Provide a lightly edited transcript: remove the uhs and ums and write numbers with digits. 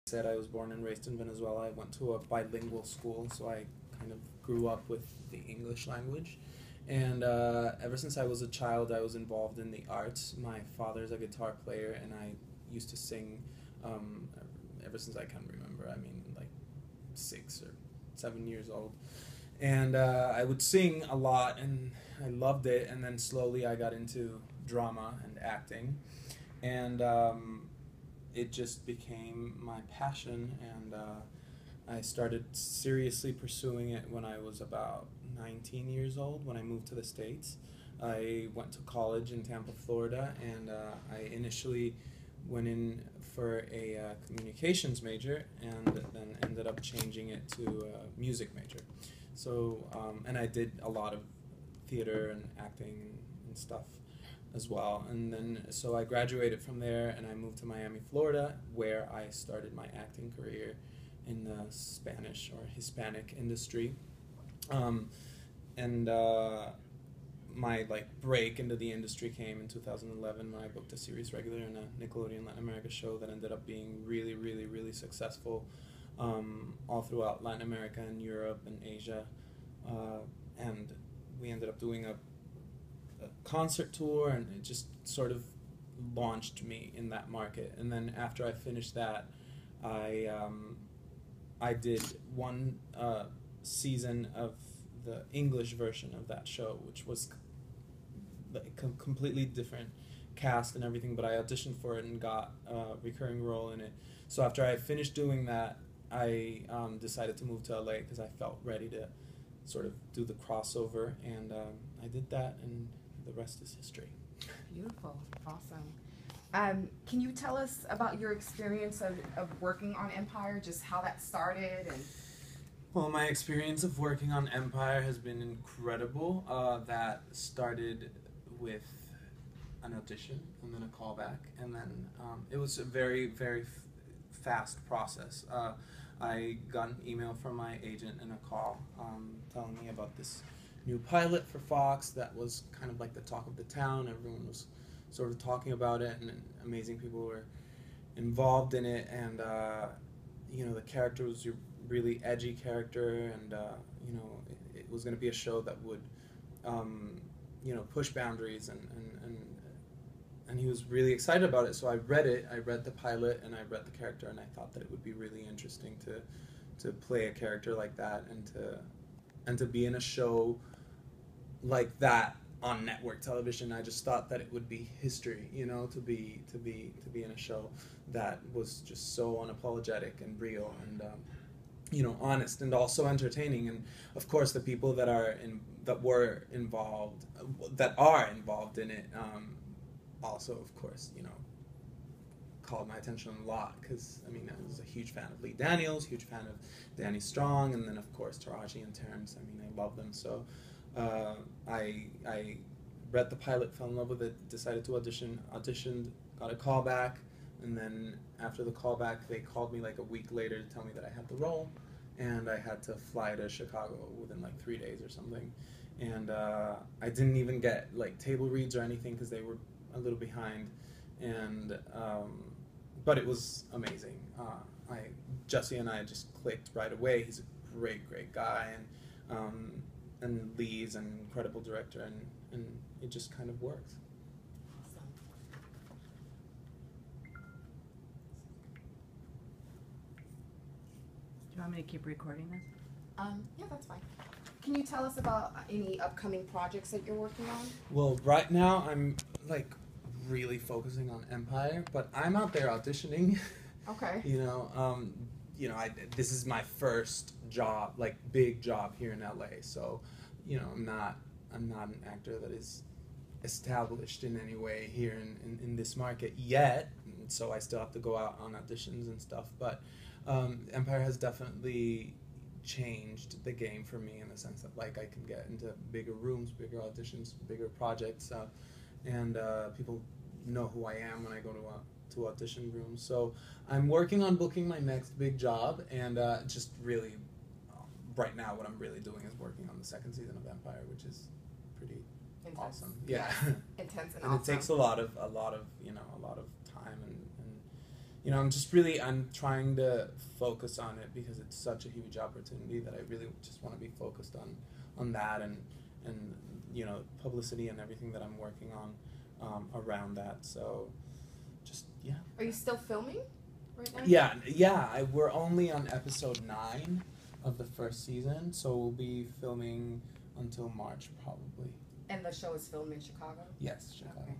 Said I was born and raised in Venezuela. I went to a bilingual school, so I kind of grew up with the English language. And ever since I was a child, I was involved in the arts. My father's a guitar player, and I used to sing um, ever since I can remember. I mean, like 6 or 7 years old. And I would sing a lot, and I loved it. And then slowly I got into drama and acting. And it just became my passion, and I started seriously pursuing it when I was about 19 years old, when I moved to the States. I went to college in Tampa, Florida, and I initially went in for a communications major, and then ended up changing it to a music major. So, and I did a lot of theater and acting and stuff as well. And then, so I graduated from there, and I moved to Miami, Florida, where I started my acting career in the Spanish or Hispanic industry. And my break into the industry came in 2011 when I booked a series regular in a Nickelodeon Latin America show that ended up being really, really, really successful all throughout Latin America and Europe and Asia. And we ended up doing a concert tour, and it just sort of launched me in that market. And then after I finished that, I did one season of the English version of that show, which was like a completely different cast and everything, but I auditioned for it and got a recurring role in it. So after I finished doing that, I decided to move to LA because I felt ready to sort of do the crossover, and I did that, and the rest is history. Beautiful. Awesome. Can you tell us about your experience of working on Empire, just how that started? And Well, my experience of working on Empire has been incredible. That started with an audition and then a callback, and then it was a very, very fast process. I got an email from my agent and a call telling me about this new pilot for Fox that was kind of like the talk of the town. Everyone was sort of talking about it, and amazing people were involved in it. And the character was a really edgy character, and it was going to be a show that would push boundaries, and he was really excited about it. So I read the pilot, and I read the character, and I thought that it would be really interesting to play a character like that, and to be in a show like that on network television. I just thought that it would be history, to be in a show that was just so unapologetic and real, and honest, and also entertaining. And of course, the people that are involved in it, also, of course, called my attention a lot, because I was a huge fan of Lee Daniels, huge fan of Danny Strong, and then of course Taraji and Terrence. I love them. So I read the pilot, fell in love with it, decided to auditioned, got a call back, and then after the callback, they called me like a week later to tell me that I had the role, and I had to fly to Chicago within like 3 days or something. And I didn't even get like table reads or anything because they were a little behind, and but it was amazing. Jesse and I just clicked right away. He's a great guy, and Lee's an incredible director, and it just kind of worked. awesome. Do you want me to keep recording this? Yeah, that's fine. Can you tell us about any upcoming projects that you're working on? Well, right now I'm like really focusing on Empire, but I'm out there auditioning. Okay. This is my first job, like big job here in LA. So, I'm not an actor that is established in any way here in this market yet. So I still have to go out on auditions and stuff. But Empire has definitely changed the game for me in the sense that I can get into bigger rooms, bigger auditions, bigger projects, and people know who I am when I go to audition rooms. So I'm working on booking my next big job, and just really right now what I'm really doing is working on the second season of Empire, which is pretty Intense. awesome. Yeah. Intense and And awesome. it takes a lot of time, and I'm trying to focus on it because it's such a huge opportunity that I really just want to be focused on that and publicity and everything that I'm working on around that. So just, yeah. Are you still filming right now? Yeah. We're only on episode 9 of the first season, so we'll be filming until March probably. And the show is filmed in Chicago? Yes, Chicago. Okay.